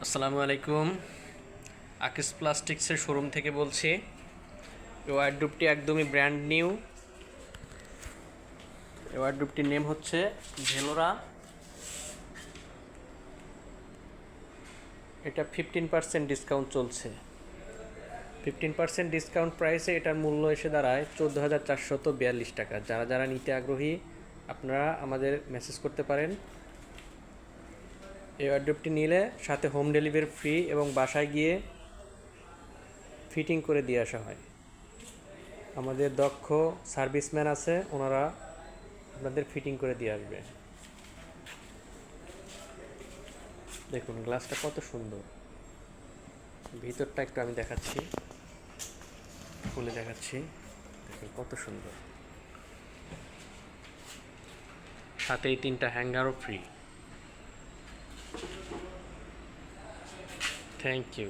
আসসালামু আলাইকুম। আকিস প্লাস্টিক্সের শোরুম থেকে বলছি। এই ওয়ারড্রোবটি একদমই ব্র্যান্ড নিউ। এই ওয়ারড্রোবটির নেম হচ্ছে ভেলোরা। এটা 15% ডিসকাউন্ট চলছে। 15% ডিসকাউন্ট প্রাইসে এটার মূল্য এসে দাঁড়ায় 14,442 টাকা। যারা যারা নিতে আগ্রহী আপনারা আমাদের মেসেজ করতে পারেন। এই ওয়ারড্রোবটি নিলে সাথে হোম ডেলিভারি ফ্রি এবং বাসায় গিয়ে ফিটিং করে দিয়ে আসা হয়। আমাদের দক্ষ সার্ভিসম্যান আছে, ওনারা আপনাদের ফিটিং করে দিয়ে আসবে। দেখুন গ্লাসটা কত সুন্দর, ভিতরটা একটু আমি দেখাচ্ছি, খুলে দেখাচ্ছি। দেখুন কত সুন্দর, সাথে এই 3টা হ্যাঙ্গারও ফ্রি। Thank you.